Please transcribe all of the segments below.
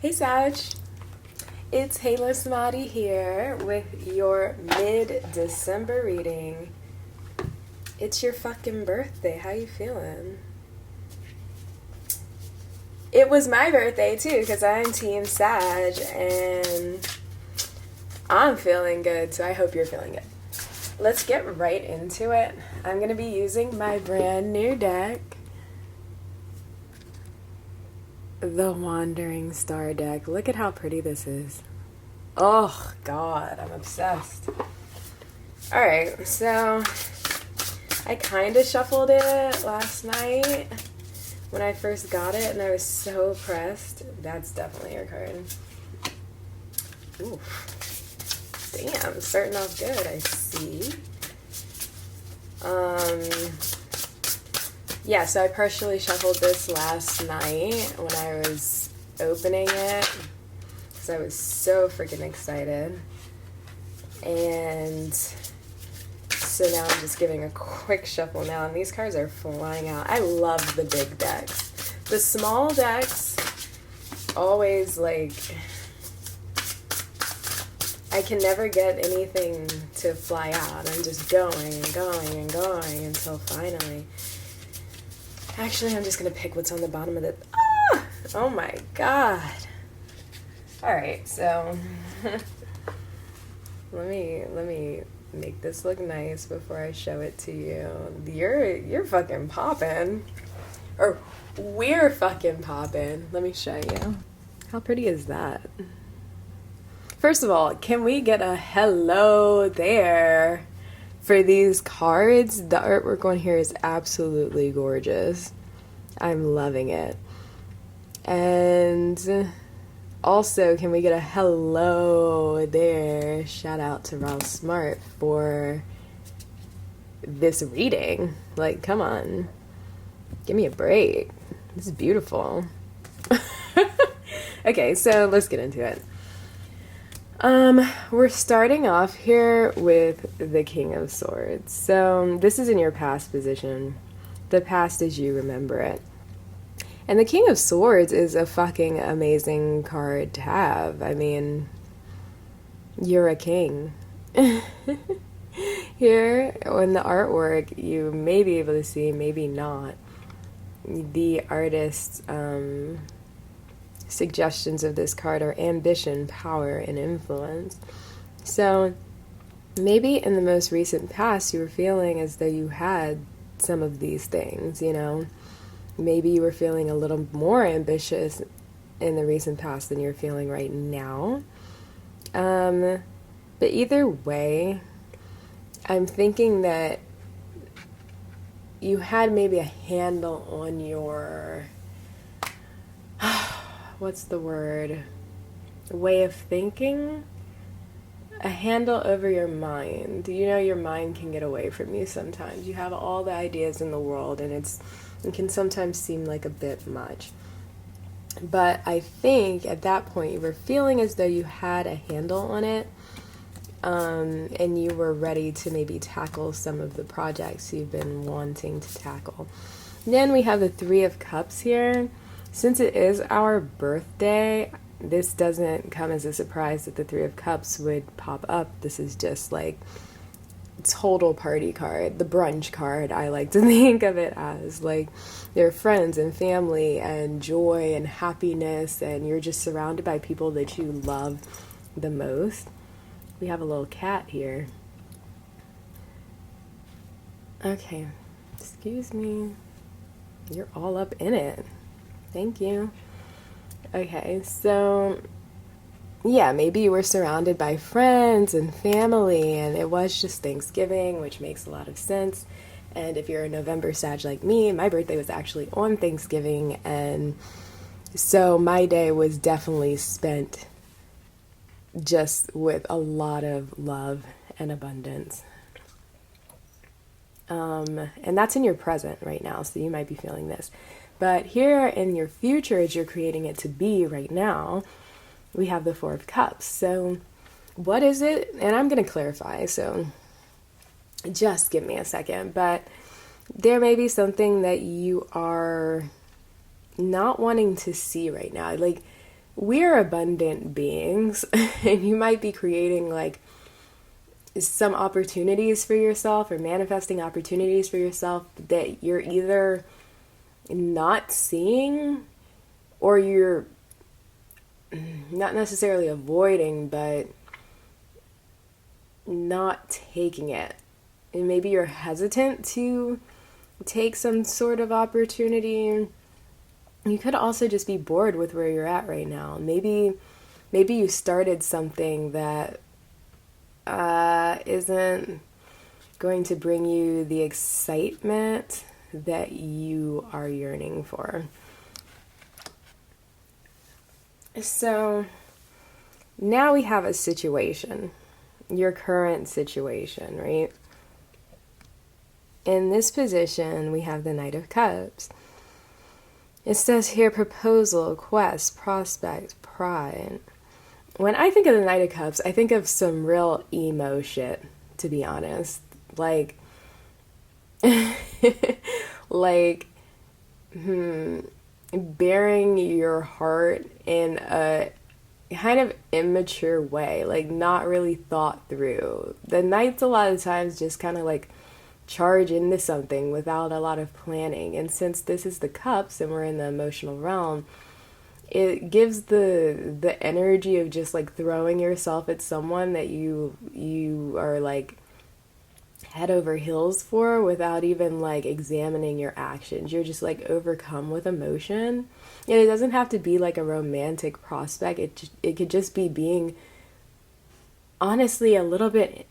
Hey Sag, it's Halo Samadi here with your mid-December reading. It's your fucking birthday. How you feeling? It was my birthday too, because I'm Team Sag, and I'm feeling good, so I hope you're feeling good. Let's get right into it. I'm going to be using my brand new deck, the Wandering Star deck. Look at how pretty this is. Oh, God, I'm obsessed. Alright, so I kind of shuffled it last night when I first got it, and I was so pressed. That's definitely your card. Ooh. Damn, starting off good, I see. Yeah, so I partially shuffled this last night when I was opening it, because I was so freaking excited. And so now I'm just giving a quick shuffle now, and these cards are flying out. I love the big decks. The small decks always, like, I can never get anything to fly out. I'm just going and going and going until finally. Actually, I'm just going to pick what's on the bottom of the... Ah! Oh my god. Alright, so... let me make this look nice before I show it to you. You're fucking popping. Or, we're fucking popping. Let me show you. How pretty is that? First of all, can we get a hello there for these cards? The artwork on here is absolutely gorgeous. I'm loving it. And also, can we get a hello there? Shout out to Ross Smart for this reading. Like, come on. Give me a break. This is beautiful. Okay, so let's get into it. We're starting off here with the King of Swords. So this is in your past position. The past as you remember it. And the King of Swords is a fucking amazing card to have. I mean, you're a king. Here on the artwork, you may be able to see, maybe not, the artist's suggestions of this card are ambition, power, and influence. So maybe in the most recent past you were feeling as though you had some of these things, you know. Maybe you were feeling a little more ambitious in the recent past than you're feeling right now. But either way, I'm thinking that you had maybe a handle on your what's the word? Way of thinking? A handle over your mind. You know, your mind can get away from you sometimes. You have all the ideas in the world, and it can sometimes seem like a bit much. But I think at that point you were feeling as though you had a handle on it, and you were ready to maybe tackle some of the projects you've been wanting to tackle. Then we have the Three of Cups here. Since it is our birthday, this doesn't come as a surprise that the Three of Cups would pop up. This is just like total party card, the brunch card, I like to think of it as. Like, your friends and family and joy and happiness, and you're just surrounded by people that you love the most. We have a little cat here. Okay, excuse me. You're all up in it. Thank you. Okay, so yeah, maybe you were surrounded by friends and family, and it was just Thanksgiving, which makes a lot of sense. And if you're a November Sag like me, my birthday was actually on Thanksgiving, and so my day was definitely spent just with a lot of love and abundance. And that's in your present right now, so you might be feeling this. But here in your future, as you're creating it to be right now, we have the Four of Cups. So what is it? And I'm going to clarify, so just give me a second. But there may be something that you are not wanting to see right now. Like, we're abundant beings, and you might be creating like some opportunities for yourself or manifesting opportunities for yourself that you're either not seeing or you're not necessarily avoiding, but not taking it. And maybe you're hesitant to take some sort of opportunity. You could also just be bored with where you're at right now. Maybe you started something that isn't going to bring you the excitement that you are yearning for. So now we have a situation, your current situation, right? In this position, we have the Knight of Cups. It says here proposal, quest, prospect, pride. When I think of the Knight of Cups, I think of some real emo shit, to be honest. Like, like, bearing your heart in a kind of immature way, like not really thought through. The Knights a lot of times just kind of like charge into something without a lot of planning. And since this is the Cups and we're in the emotional realm, it gives the energy of just like throwing yourself at someone that you are like head over heels for without even like examining your actions. You're just like overcome with emotion. And it doesn't have to be like a romantic prospect. It could just be being honestly a little bit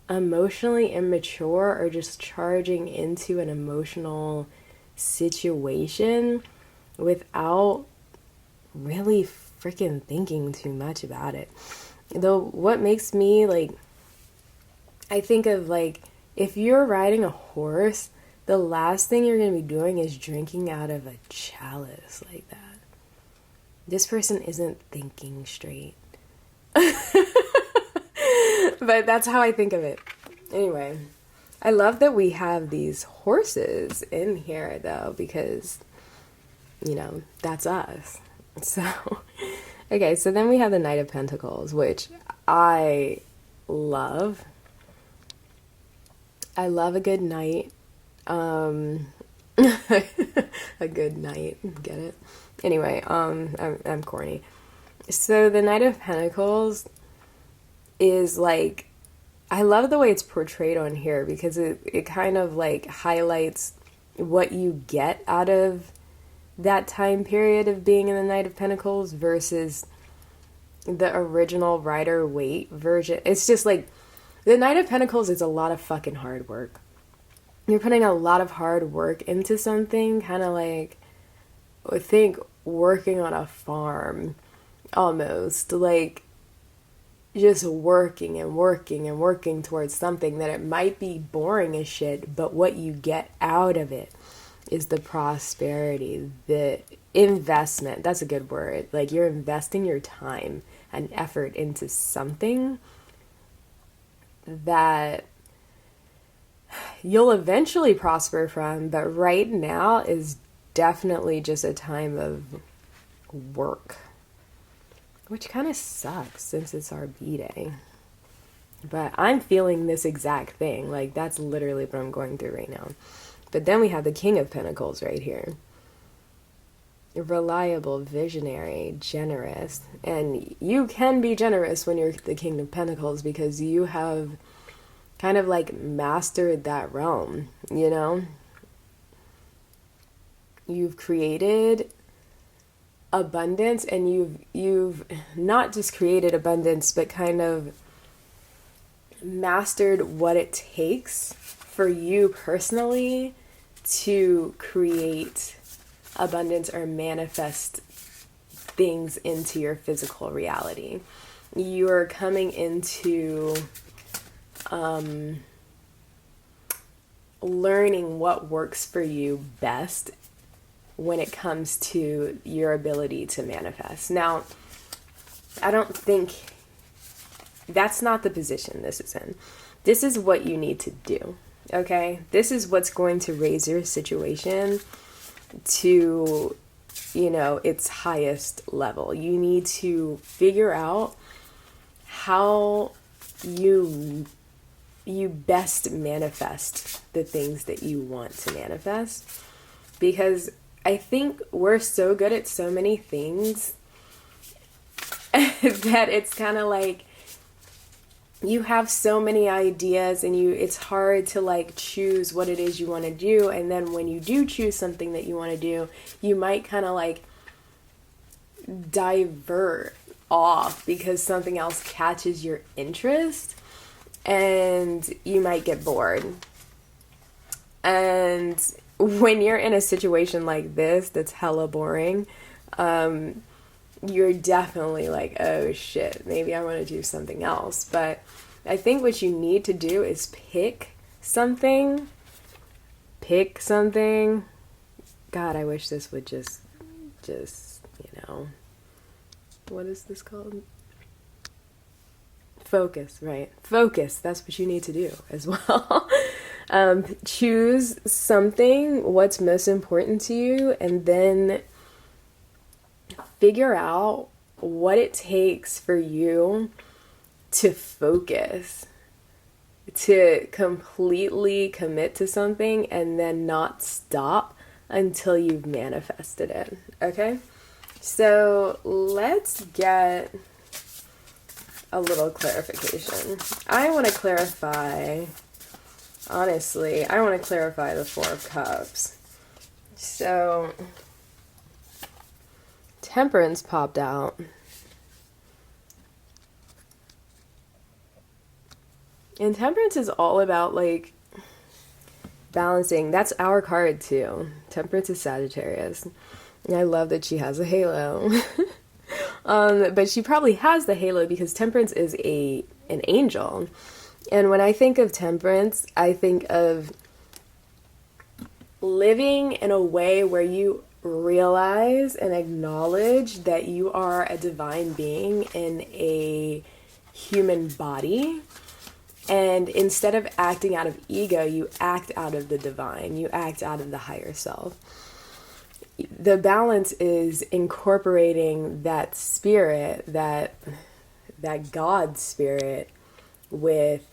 emotionally immature or just charging into an emotional situation without really freaking thinking too much about it. Though what makes me like, I think of like, if you're riding a horse, the last thing you're going to be doing is drinking out of a chalice like that. This person isn't thinking straight. But that's how I think of it. Anyway, I love that we have these horses in here though, because, you know, that's us. So, okay, so then we have the Knight of Pentacles, which I love. I love a good knight. A good knight, get it? Anyway, I'm corny. So the Knight of Pentacles is like, I love the way it's portrayed on here because it kind of like highlights what you get out of that time period of being in the Knight of Pentacles versus the original Rider-Waite version. It's just like, the Knight of Pentacles is a lot of fucking hard work. You're putting a lot of hard work into something, kind of like, I think, working on a farm, almost. Like, just working and working and working towards something that it might be boring as shit, but what you get out of it is the prosperity, the investment. That's a good word. Like, you're investing your time and effort into something that you'll eventually prosper from, but right now is definitely just a time of work, which kind of sucks since it's our B-Day. But I'm feeling this exact thing. Like, that's literally what I'm going through right now. But then we have the King of Pentacles right here. Reliable, visionary, generous. And you can be generous when you're the King of Pentacles because you have kind of like mastered that realm, you know? You've created abundance, and you've not just created abundance, but kind of mastered what it takes for you personally to create abundance or manifest things into your physical reality. You're coming into learning what works for you best when it comes to your ability to manifest. Now, I don't think that's not the position this is in. This is what you need to do, okay? This is what's going to raise your situation to you know, its highest level. You need to figure out how you best manifest the things that you want to manifest. Because I think we're so good at so many things that it's kind of like you have so many ideas and it's hard to like choose what it is you want to do. And then when you do choose something that you want to do, you might kind of like divert off because something else catches your interest and you might get bored. And when you're in a situation like this that's hella boring, you're definitely like, oh shit, maybe I want to do something else. But I think what you need to do is pick something. God, I wish this would just, you know, what is this called? Focus, right? Focus. That's what you need to do as well. Choose something, what's most important to you, and then figure out what it takes for you to focus, to completely commit to something and then not stop until you've manifested it. Okay? So let's get a little clarification. I want to clarify, honestly, I want to clarify the Four of Cups. So Temperance popped out. And Temperance is all about like balancing. That's our card too. Temperance is Sagittarius. And I love that she has a halo. But she probably has the halo because Temperance is an angel. And when I think of Temperance, I think of living in a way where you realize and acknowledge that you are a divine being in a human body. And instead of acting out of ego, you act out of the divine. You act out of the higher self. The balance is incorporating that spirit, that God spirit with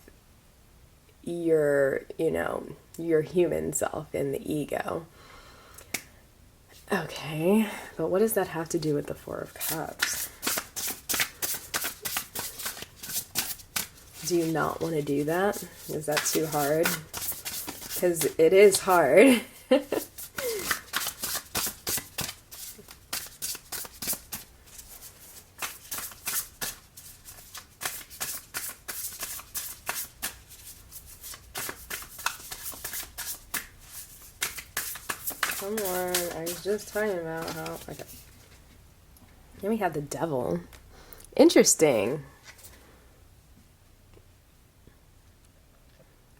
your, you know, your human self in the ego. Okay, but what does that have to do with the Four of Cups? Do you not want to do that? Is that too hard? Because it is hard. Come on, I was just talking about how... Okay. Then we have the Devil. Interesting.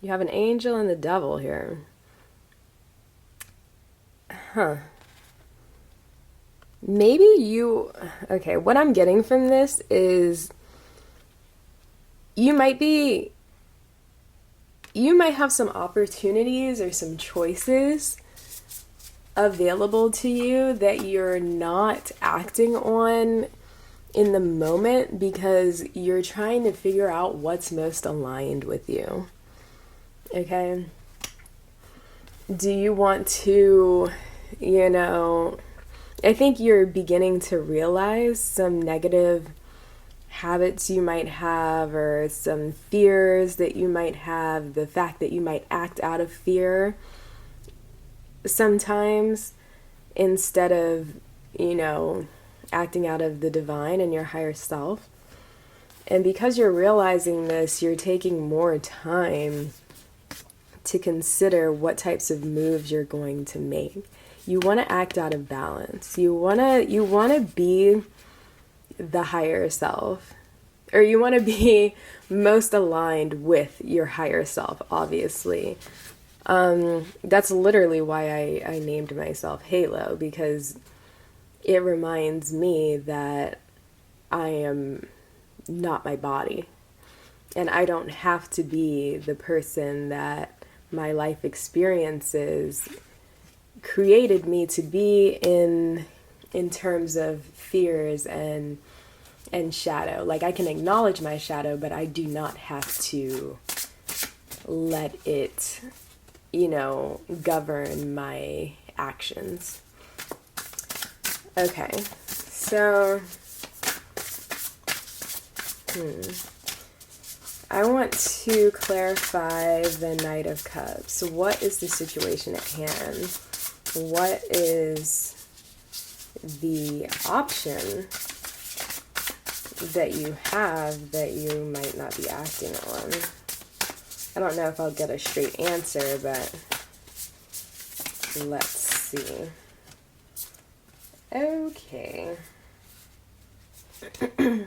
You have an angel and the devil here. Huh. Maybe you... Okay, what I'm getting from this is you might have some opportunities or some choices available to you that you're not acting on in the moment because you're trying to figure out what's most aligned with you. Okay? Do you want to, you know, I think you're beginning to realize some negative habits you might have or some fears that you might have, the fact that you might act out of fear sometimes instead of, you know, acting out of the divine and your higher self. And because you're realizing this, you're taking more time to consider what types of moves you're going to make. You want to act out of balance. You want to be the higher self, or you want to be most aligned with your higher self, obviously. That's literally why I named myself Halo, because it reminds me that I am not my body, and I don't have to be the person that my life experiences created me to be in in terms of fears and shadow. Like, I can acknowledge my shadow, but I do not have to let it, you know, govern my actions. Okay, so I want to clarify the Knight of Cups. What is the situation at hand? What is the option that you have that you might not be acting on? I don't know if I'll get a straight answer, but let's see. Okay.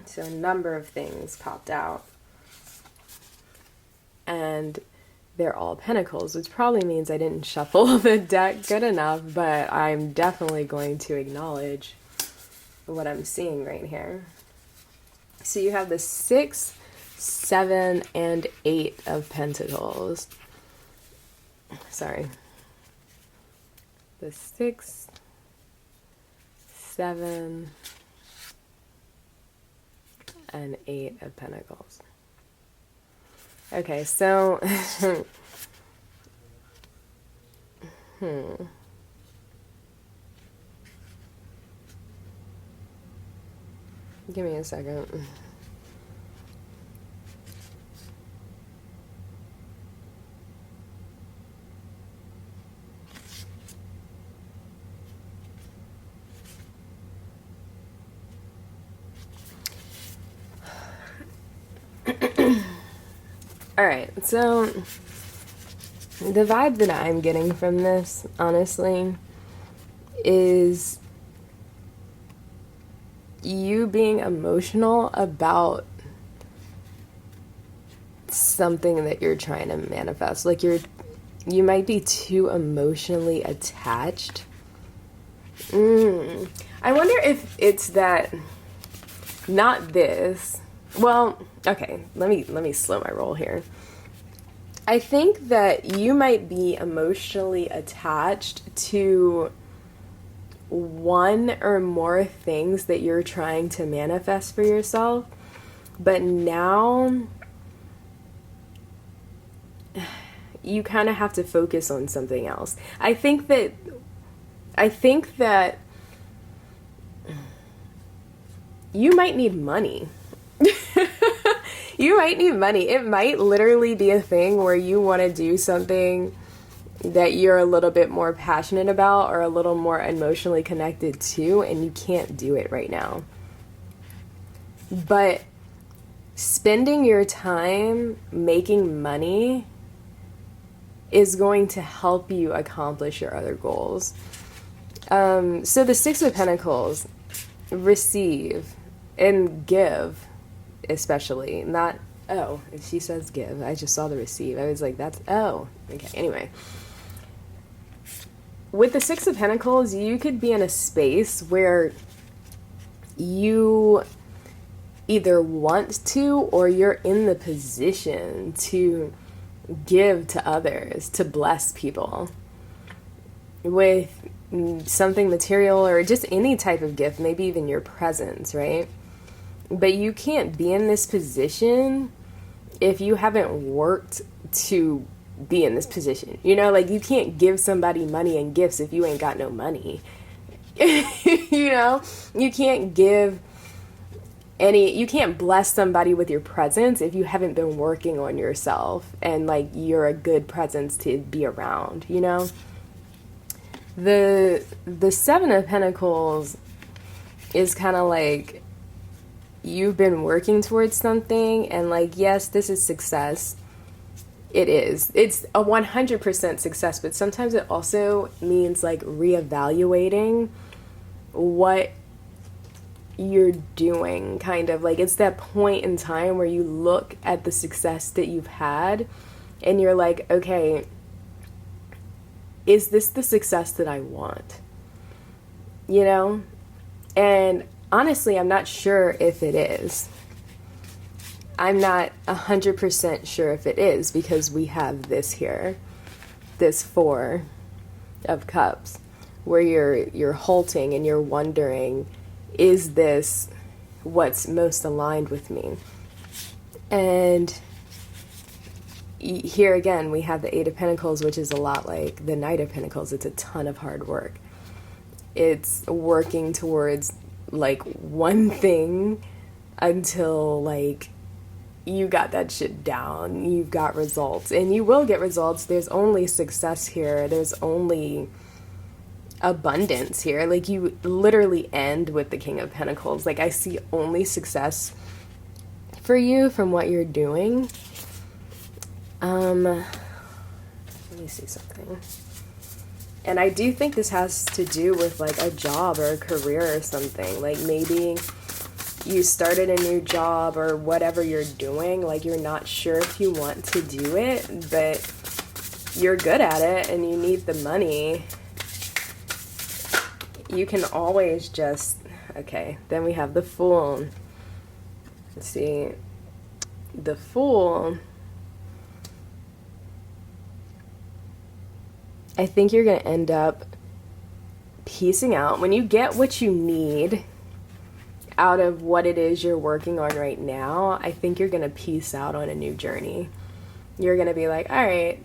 So a number of things popped out. And they're all pentacles, which probably means I didn't shuffle the deck good enough, but I'm definitely going to acknowledge what I'm seeing right here. So you have the 6, 7, and 8 of Pentacles. Sorry. The 6, 7, and 8 of Pentacles. Okay, so give me a second. Alright, so the vibe that I'm getting from this, honestly, is you being emotional about something that you're trying to manifest. Like, you might be too emotionally attached. I wonder if it's that, not this. Well, okay, let me slow my roll here. I think that you might be emotionally attached to one or more things that you're trying to manifest for yourself, but now you kind of have to focus on something else. I think that you might need money. You might need money. It might literally be a thing where you want to do something that you're a little bit more passionate about or a little more emotionally connected to, and you can't do it right now. But spending your time making money is going to help you accomplish your other goals. So the 6 of Pentacles, receive and give. Especially, not, oh, if she says give, I just saw the receive. I was like, that's, oh, okay, anyway. With the 6 of Pentacles, you could be in a space where you either want to or you're in the position to give to others, to bless people with something material or just any type of gift, maybe even your presence, right? But you can't be in this position if you haven't worked to be in this position. You know, like, you can't give somebody money and gifts if you ain't got no money. You know, you can't you can't bless somebody with your presence if you haven't been working on yourself and, like, you're a good presence to be around, you know? The 7 of Pentacles is kind of like, you've been working towards something, and, like, yes, this is success. It is. It's a 100% success, but sometimes it also means, like, reevaluating what you're doing, kind of. Like, it's that point in time where you look at the success that you've had, and you're like, okay, is this the success that I want? You know? And honestly, I'm not sure if it is. I'm not 100% sure if it is, because we have this here, this 4 of Cups. where you're halting and you're wondering, is this what's most aligned with me? And here again, we have the Eight of Pentacles, which is a lot like the Night of Pentacles. It's a ton of hard work. It's working towards like one thing until like you got that shit down, you've got results, and you will get results. There's only success here. There's only abundance here. Like, you literally end with the King of Pentacles. Like, I see only success for you from what you're doing. Let me see something. And I do think this has to do with like a job or a career or something. Like, maybe you started a new job or whatever you're doing, like you're not sure if you want to do it, but you're good at it and you need the money. You can always just, okay, then we have the Fool. Let's see, the Fool. I think you're going to end up piecing out. When you get what you need out of what it is you're working on right now, I think you're going to piece out on a new journey. You're going to be like, all right,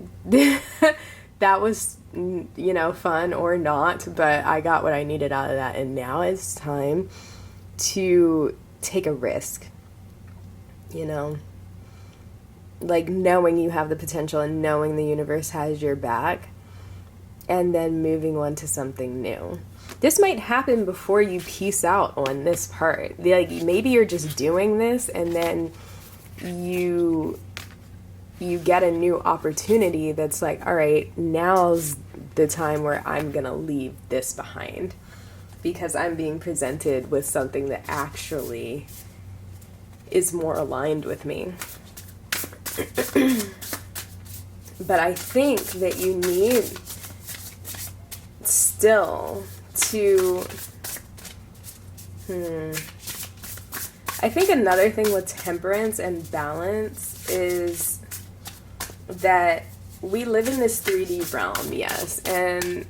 that was, you know, fun or not, but I got what I needed out of that. And now it's time to take a risk, you know, like knowing you have the potential and knowing the universe has your back, and then moving on to something new. This might happen before you piece out on this part. Like, maybe you're just doing this and then you get a new opportunity that's like, all right, now's the time where I'm gonna leave this behind because I'm being presented with something that actually is more aligned with me. But I think that you need still to I think another thing with temperance and balance is that we live in this 3D realm, yes, and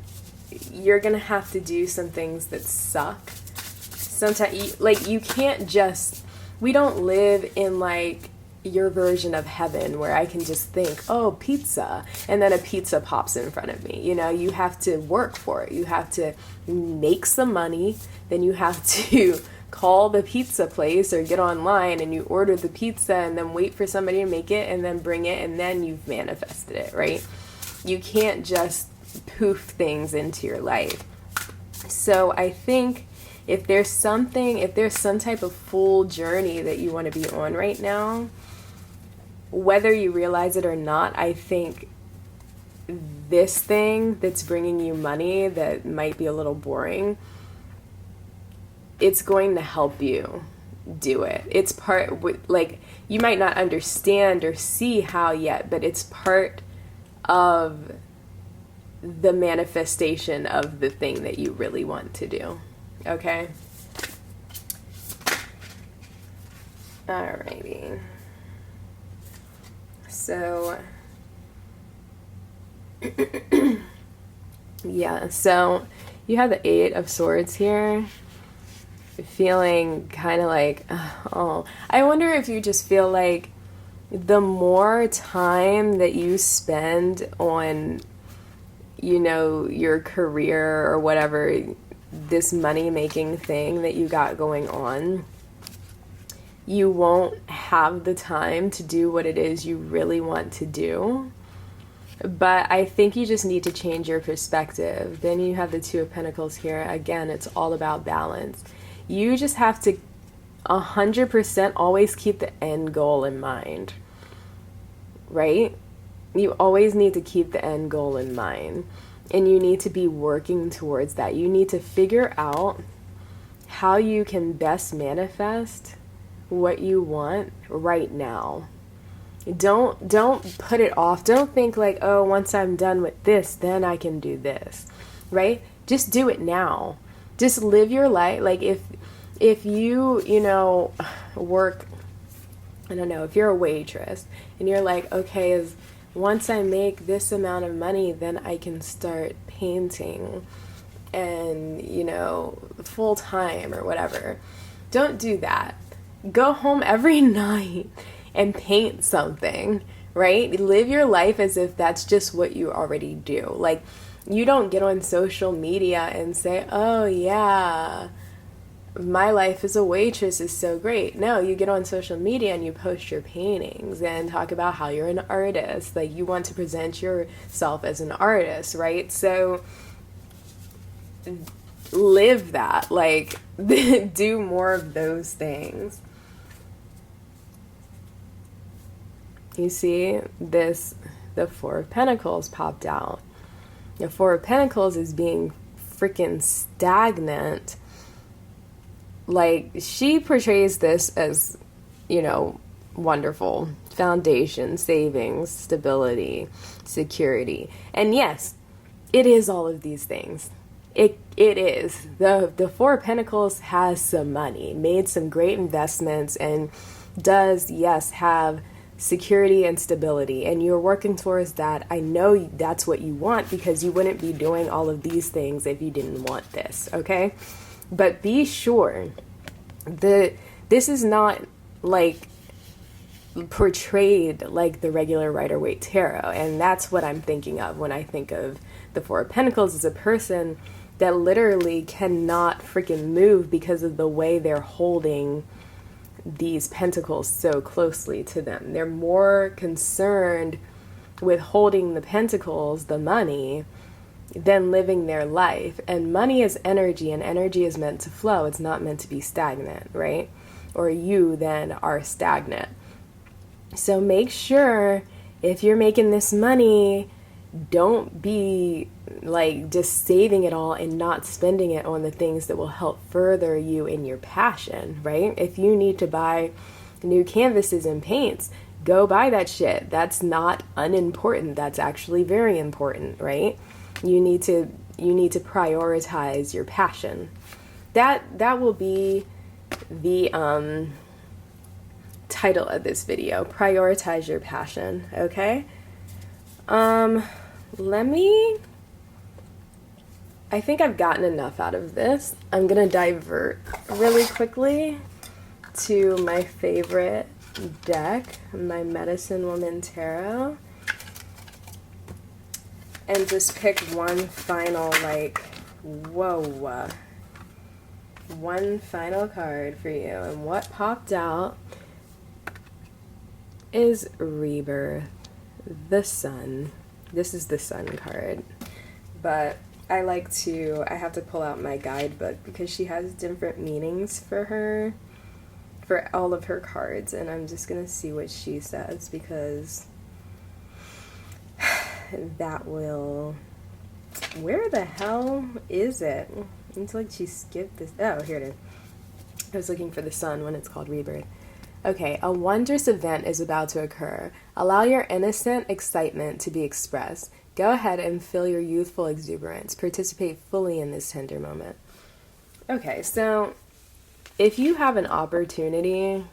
you're gonna have to do some things that suck. Sometimes, like, you can't just, we don't live in like your version of heaven where I can just think, oh, pizza, and then a pizza pops in front of me. You know, you have to work for it. You have to make some money, then you have to call the pizza place or get online and you order the pizza and then wait for somebody to make it and then bring it, and then you've manifested it, right? You can't just poof things into your life. So I think if there's some type of full journey that you want to be on right now, whether you realize it or not, I think this thing that's bringing you money that might be a little boring, it's going to help you do it. It's part, like, you might not understand or see how yet, but it's part of the manifestation of the thing that you really want to do. Okay? Alrighty. So, yeah, so you have the Eight of Swords here, feeling kind of like, oh, I wonder if you just feel like the more time that you spend on, you know, your career or whatever, this money-making thing that you got going on, you won't have the time to do what it is you really want to do. But I think you just need to change your perspective. Then you have the Two of Pentacles here. Again, it's all about balance. You just have to 100% always keep the end goal in mind, right? You always need to keep the end goal in mind. And you need to be working towards that. You need to figure out how you can best manifest what you want right now. Don't put it off. Don't think like, oh, once I'm done with this, then I can do this, right? Just do it now. Just live your life. Like, if you know, work, I don't know, if you're a waitress and you're like, okay, once I make this amount of money, then I can start painting. and, you know, full time or whatever. Don't do that. Go home every night and paint something, right? Live your life as if that's just what you already do. Like, you don't get on social media and say, oh yeah, my life as a waitress is so great. No, you get on social media and you post your paintings and talk about how you're an artist. Like, you want to present yourself as an artist, right? So live that. Like, do more of those things. You see this, the Four of Pentacles popped out. The Four of Pentacles is being freaking stagnant. Like, she portrays this as, you know, wonderful foundation, savings, stability, security. And yes, it is all of these things. It is. The Four of Pentacles has some money, made some great investments, and does, yes, have security and stability, and you're working towards that. I know that's what you want, because you wouldn't be doing all of these things if you didn't want this, okay? But be sure that this is not like portrayed like the regular Rider-Waite Tarot, and that's what I'm thinking of when I think of the Four of Pentacles, as a person that literally cannot freaking move because of the way they're holding these pentacles so closely to them. They're more concerned with holding the pentacles, the money, than living their life. And money is energy, and energy is meant to flow. It's not meant to be stagnant, right? Or you then are stagnant. So make sure, if you're making this money, don't be like just saving it all and not spending it on the things that will help further you in your passion, right? If you need to buy new canvases and paints, go buy that shit. That's not unimportant. That's actually very important, right? You need to prioritize your passion. That will be the title of this video. Prioritize your passion, okay? I think I've gotten enough out of this. I'm gonna divert really quickly to my favorite deck, my Medicine Woman Tarot, and just pick one final, like, whoa, one final card for you. And what popped out is Rebirth, the Sun. This is the Sun card, but I have to pull out my guidebook because she has different meanings for all of her cards, and I'm just gonna see what she says, because that will, where the hell is it? It's like she skipped this. Oh, here it is. I was looking for the Sun when it's called Rebirth. Okay, a wondrous event is about to occur. Allow your innocent excitement to be expressed. Go ahead and feel your youthful exuberance. Participate fully in this tender moment. Okay, so if you have an opportunity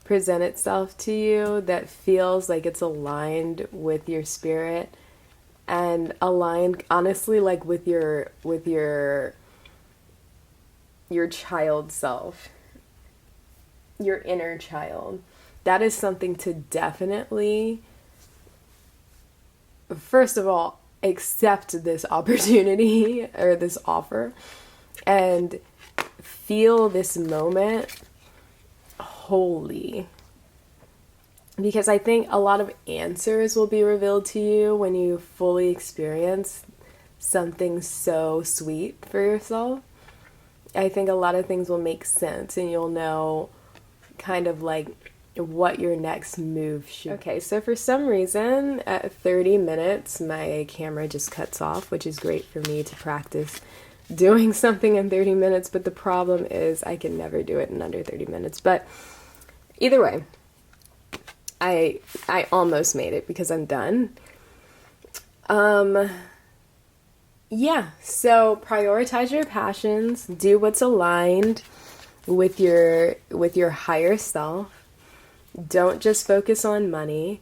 present itself to you that feels like it's aligned with your spirit, and aligned, honestly, like with your child self, your inner child, that is something to definitely, first of all, accept this opportunity or this offer and feel this moment wholly. Because I think a lot of answers will be revealed to you when you fully experience something so sweet for yourself. I think a lot of things will make sense, and you'll know kind of like what your next move should be. Okay, so for some reason at 30 minutes my camera just cuts off, which is great for me to practice doing something in 30 minutes, but the problem is I can never do it in under 30 minutes. But either way, I almost made it because I'm done. Yeah, so prioritize your passions, do what's aligned with your higher self. Don't just focus on money,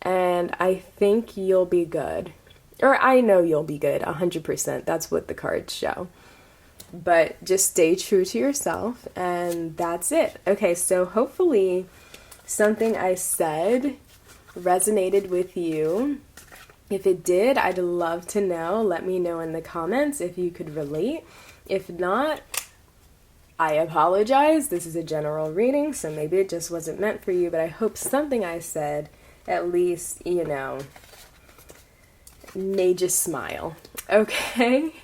and I think you'll be good. Or I know you'll be good, 100%. That's what the cards show. But just stay true to yourself, and that's it. Okay, so hopefully something I said resonated with you. If it did, I'd love to know. Let me know in the comments if you could relate. If not, I apologize. This is a general reading, so maybe it just wasn't meant for you, but I hope something I said at least, you know, made you smile. Okay?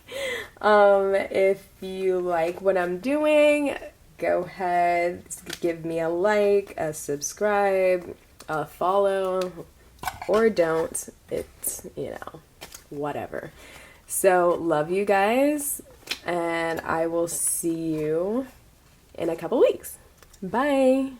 If you like what I'm doing, go ahead, give me a like, a subscribe, a follow, or don't. It's, you know, whatever. So, love you guys, and I will see you in a couple weeks. Bye!